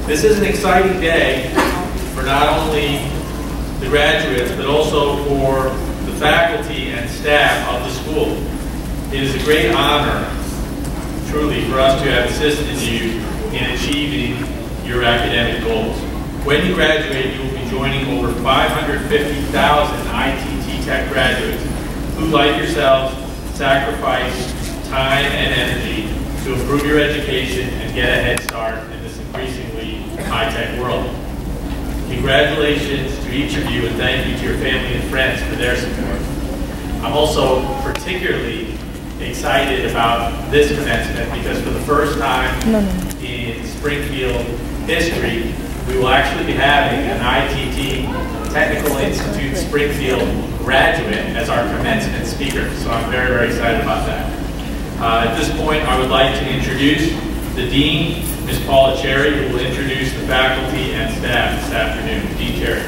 This is an exciting day for not only the graduates, but also for the faculty and staff of the school. It is a great honor, truly, for us to have assisted you in achieving your academic goals. When you graduate, you will be joining over 550,000 ITT Tech graduates who, like yourselves, sacrifice time and energy to improve your education and get a head start in this increasingly high-tech world. Congratulations to each of you, and thank you to your family and friends for their support. I'm also particularly excited about this commencement because for the first time in Springfield history, we will actually be having an ITT Technical Institute Springfield graduate as our commencement speaker. So I'm very, very excited about that. At this point, I would like to introduce the Dean, Ms. Paula Cherry, who will introduce the faculty and staff this afternoon. Dean Cherry.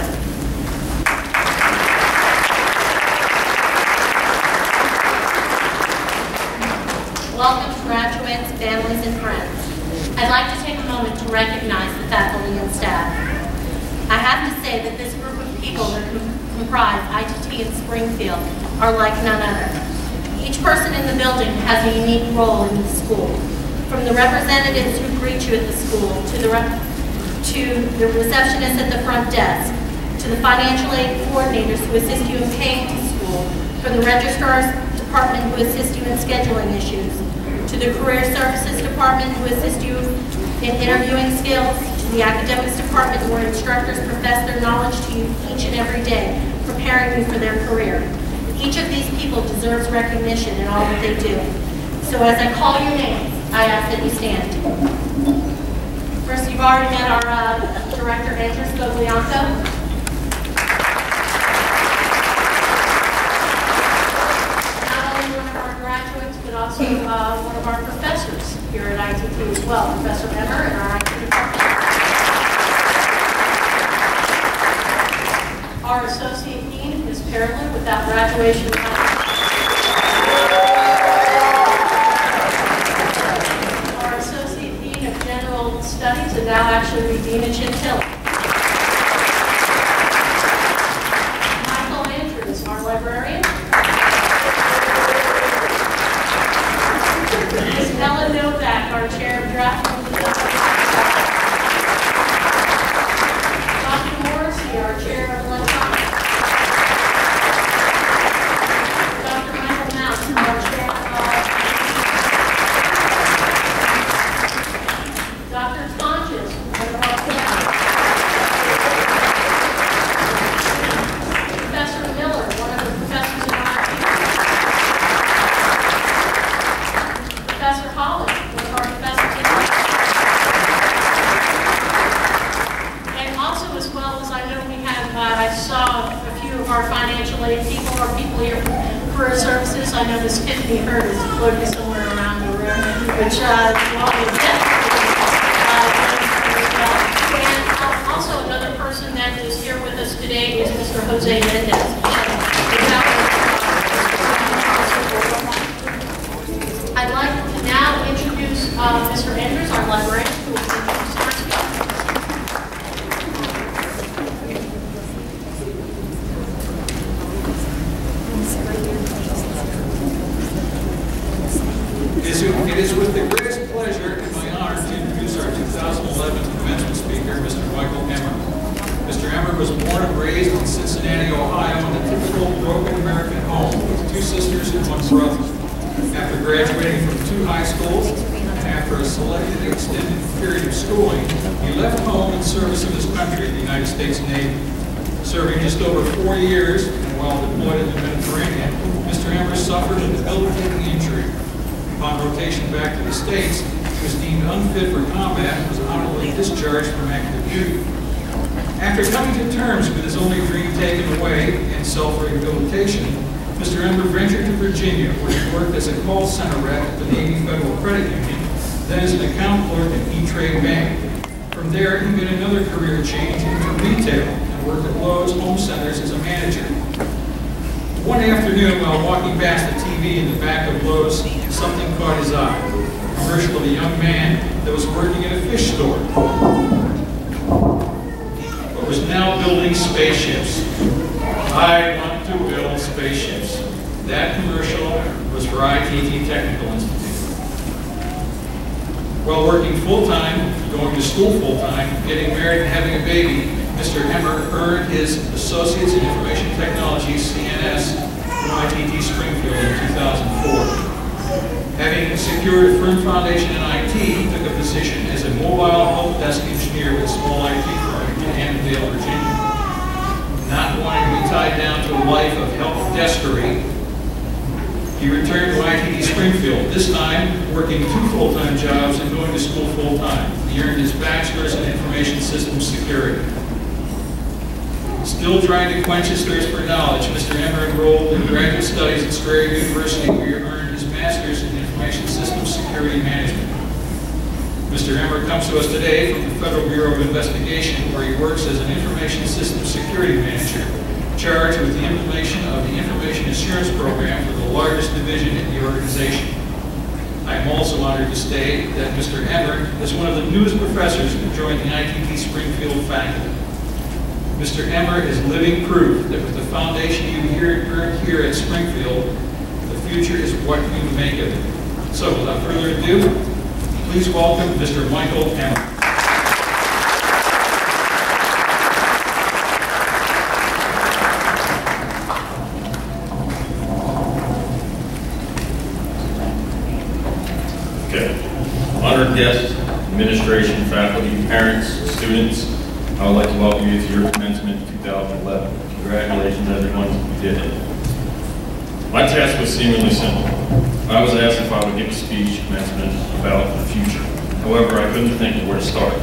Welcome, graduates, families, and friends. I'd like to take a moment to recognize the faculty and staff. I have to say that this group of people that comprise ITT in Springfield are like none other. Each person in the building has a unique role in the school. From the representatives who greet you at the school, to the receptionists at the front desk, to the financial aid coordinators who assist you in paying to school, from the registrar's department who assist you in scheduling issues, to the career services department who assist you in interviewing skills, to the academics department where instructors profess their knowledge to you each and every day, preparing you for their career. Each of these people deserves recognition in all that they do. So as I call your names, I ask that you stand. First, you've already met our Director, Andrew Scoglianco. Not only one of our graduates, but also one of our professors here at ITT as well, Professor Emmer in our IT department. Our Associate Dean, Ms. Perilyn, without graduation. Studies and now actually Regina Chintilli. Michael Andrews, our librarian. Ms. Ellen Novak, our chair of draft and design. Dr. Morrissey, our chair of electronics. Dr. Michael Mouse, our chair of Dr. Tonches, Professor Miller, one of the professors in our team. Professor Holland, one of our professors in our team. And also, as well as I know we have, I saw a few of our financial aid people, or people here from career services. I know Ms. Tiffany Hurd is floating somewhere around the room, which you all will definitely. And also another person that is here with us today is Mr. Jose Mendez. I'd like to now introduce Mr. Andrews, our librarian, who will introduce our It is with the greatest pleasure and my honor to introduce our 2011 commencement speaker, Mr. Michael Emmer. Mr. Emmer was born and raised in Cincinnati, Ohio, in a typical broken American home with 2 sisters and 1 brother. After graduating from 2 high schools and after a selected extended period of schooling, he left home in service of his country, the United States Navy. Serving just over 4 years, and while deployed in the Mediterranean, Mr. Emmer suffered a debilitating injury. Upon rotation back to the States, he was deemed unfit for combat and was honorably discharged from active duty. After coming to terms with his only dream taken away and self-rehabilitation, Mr. Emmer ventured to Virginia, where he worked as a call center rep at the Navy Federal Credit Union, then as an account clerk at E-Trade Bank. From there, he made another career change into retail and worked at Lowe's Home Centers as a manager. One afternoon, while walking past the TV in the back of Lowe's, something caught his eye. A commercial of a young man that was working in a fish store. was now building spaceships. I want to build spaceships. That commercial was for ITT Technical Institute. While working full-time, going to school full-time, getting married and having a baby, Mr. Emmer earned his Associates in Information Technology, CNS, from ITT Springfield in 2004. Having secured a firm foundation in IT, he took a position as a mobile help desk engineer with a small IT firm in Annandale, Virginia. Not wanting to be tied down to a life of help deskery, he returned to ITT Springfield, this time working 2 full-time jobs and going to school full-time. He earned his bachelor's in Information Systems Security. Still trying to quench his thirst for knowledge, Mr. Emmer enrolled in graduate studies at Strayer University, where he earned his master's in Information Systems Security Management. Mr. Emmer comes to us today from the Federal Bureau of Investigation, where he works as an Information Systems Security Manager, charged with the implementation of the Information Assurance Program for the largest division in the organization. I am also honored to state that Mr. Emmer is one of the newest professors who joined the ITT Springfield faculty. Mr. Emmer is living proof that with the foundation you earned here at Springfield, the future is what you make of it. So without further ado, please welcome Mr. Michael Emmer. Okay. Honored guests, administration, faculty, parents, students, I would like to welcome you to your commencement 2011. Congratulations, everyone, you did it. My task was seemingly simple. I was asked if I would give a speech commencement about the future. However, I couldn't think of where to start.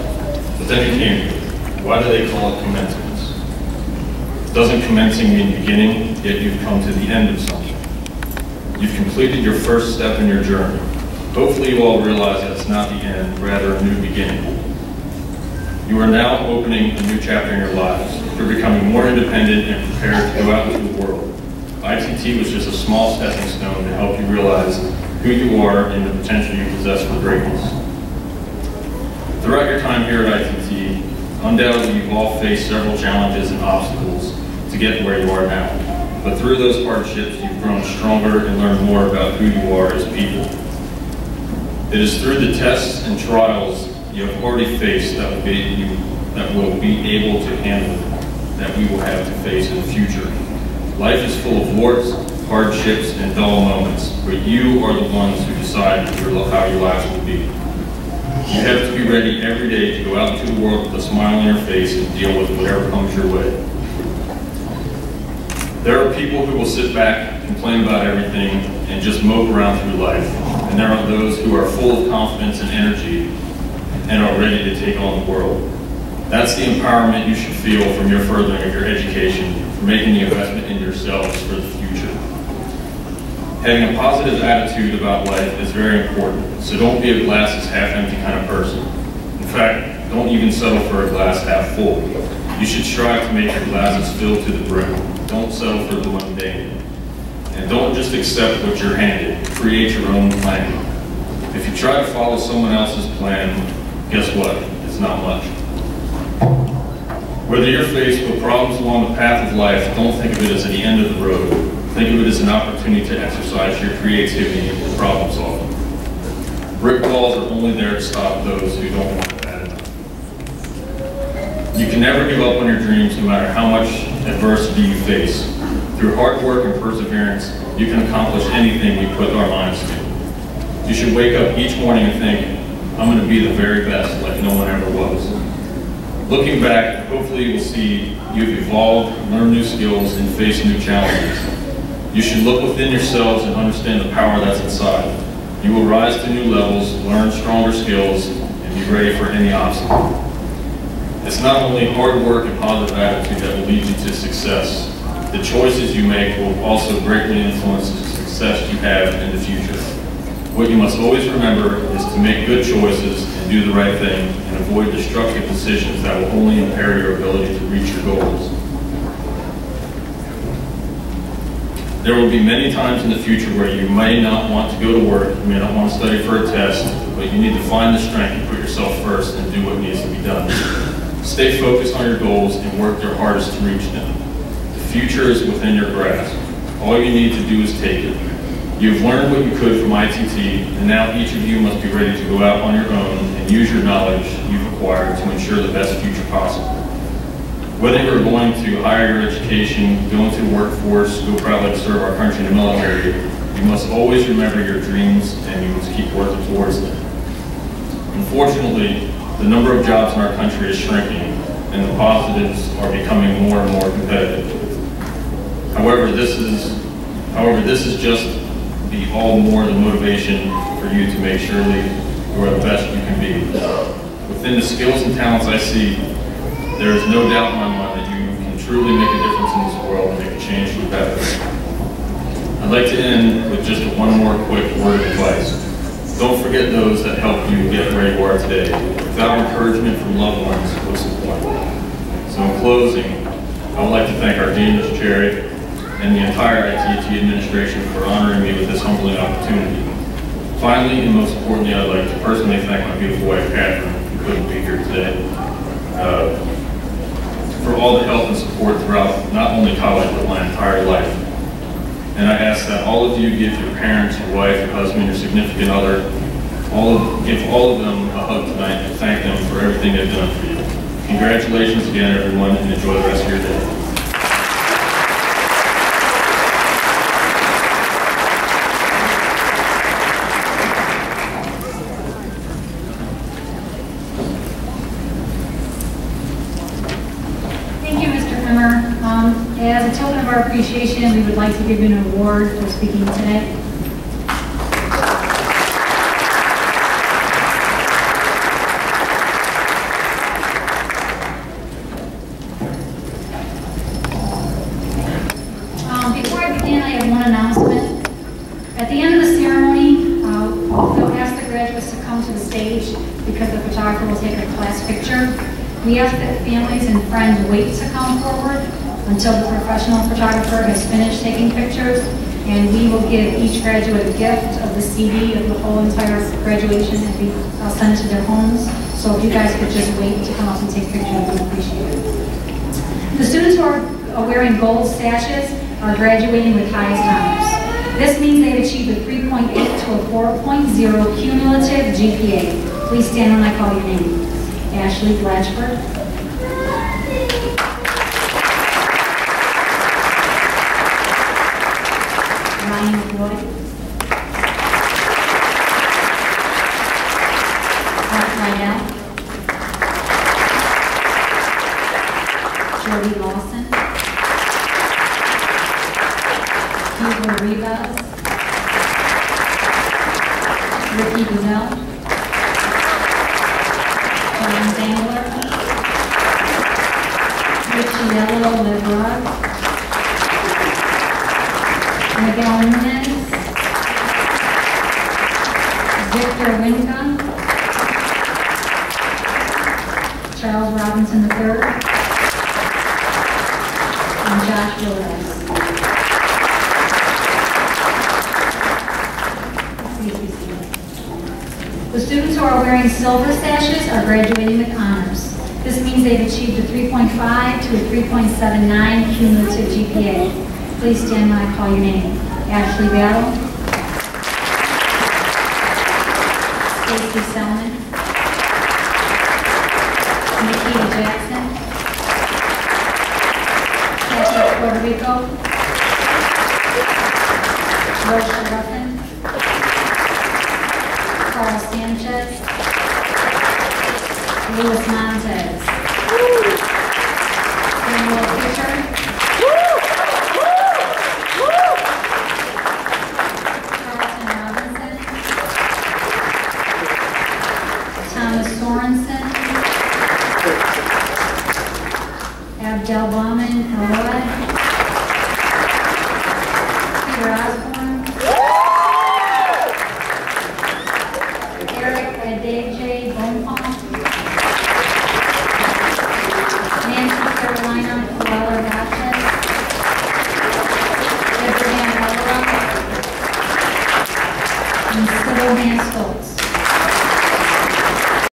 But then it came to me. Why do they call it commencements? Doesn't commencing mean beginning, yet you've come to the end of something? You've completed your first step in your journey. Hopefully you all realize that it's not the end, rather a new beginning. You are now opening a new chapter in your lives. You're becoming more independent and prepared to go out into the world. ITT was just a small stepping stone to help you realize who you are and the potential you possess for greatness. Throughout your time here at ITT, undoubtedly you've all faced several challenges and obstacles to get where you are now. But through those hardships, you've grown stronger and learned more about who you are as people. It is through the tests and trials you have already faced that will be able to handle that we will have to face in the future. Life is full of warts, hardships, and dull moments, but you are the ones who decide how your lives will be. You have to be ready every day to go out into the world with a smile on your face and deal with whatever comes your way. There are people who will sit back, complain about everything, and just mope around through life. And there are those who are full of confidence and energy and are ready to take on the world. That's the empowerment you should feel from your furthering of your education, for making the investment in yourselves for the future. Having a positive attitude about life is very important, so don't be a glass is half empty kind of person. In fact, don't even settle for a glass half full. You should strive to make your glasses filled to the brim. Don't settle for the mundane. And don't just accept what you're handed. Create your own plan. If you try to follow someone else's plan, guess what? It's not much. Whether you're faced with problems along the path of life, don't think of it as the end of the road. Think of it as an opportunity to exercise your creativity and problem solving. Brick walls are only there to stop those who don't want it bad enough. You can never give up on your dreams no matter how much adversity you face. Through hard work and perseverance, you can accomplish anything we put our minds to. You should wake up each morning and think, I'm going to be the very best like no one ever was. Looking back, hopefully you will see you've evolved, learned new skills, and faced new challenges. You should look within yourselves and understand the power that's inside. You will rise to new levels, learn stronger skills, and be ready for any obstacle. It's not only hard work and positive attitude that will lead you to success. The choices you make will also greatly influence the success you have in the future. What you must always remember is to make good choices and do the right thing and avoid destructive decisions that will only impair your ability to reach your goals. There will be many times in the future where you may not want to go to work, you may not want to study for a test, but you need to find the strength to put yourself first and do what needs to be done. Stay focused on your goals and work your hardest to reach them. The future is within your grasp. All you need to do is take it. You've learned what you could from ITT, and now each of you must be ready to go out on your own and use your knowledge you've acquired to ensure the best future possible. Whether you're going to higher your education, go into the workforce, go proudly to serve our country in the military, you must always remember your dreams and you must keep working towards them. Unfortunately, the number of jobs in our country is shrinking and the positives are becoming more and more competitive. However, this is just the all more the motivation for you to make surely you are the best you can be. Within the skills and talents I see, there is no doubt in my mind that you can truly make a difference in this world and make a change for the better. I'd like to end with just one more quick word of advice. Don't forget those that helped you get where you are today. Without encouragement from loved ones, what's the point? So in closing, I would like to thank our Dean, Ms. Cherry, and the entire ITT administration for honoring me with this humbling opportunity. Finally, and most importantly, I'd like to personally thank my beautiful wife, Catherine, who couldn't be here today, for all the help and support throughout not only college, but my entire life. And I ask that all of you give your parents, your wife, your husband, your significant other, give all of them a hug tonight and thank them for everything they've done for you. Congratulations again, everyone, and enjoy the rest of your day. As a token of our appreciation, we would like to give you an award for speaking today. Before I begin, I have one announcement. At the end of the ceremony, we'll ask the graduates to come to the stage because the photographer will take a class picture. We ask that families and friends wait to come forward until the professional photographer has finished taking pictures, and we will give each graduate a gift of the CD of the whole entire graduation, and I'll send it to their homes. So if you guys could just wait to come up and take pictures, we appreciate it. The students who are wearing gold sashes are graduating with highest honors. This means they have achieved a 3.8 to a 4.0 cumulative GPA. Please stand when I call your name. Ashley Blatchford. Ryan Wood. Mark Rydell. Jody Lawson. Hugo Rivas. Ricky Goodell. John Dangler. Richie Lebrun. Miguel Nunez, Victor Winka, Charles Robinson III, and Josh Willis. The students who are wearing silver sashes are graduating with honors. This means they've achieved a 3.5 to a 3.79 cumulative GPA. Please stand when I call your name. Ashley Battle. Stacy Selman. Nikita Jackson. Kathy Puerto Rico. Rosha Ruffin. Carl Sanchez. Luis Montez. Samuel Fisher. Abdel Bahman Alawad,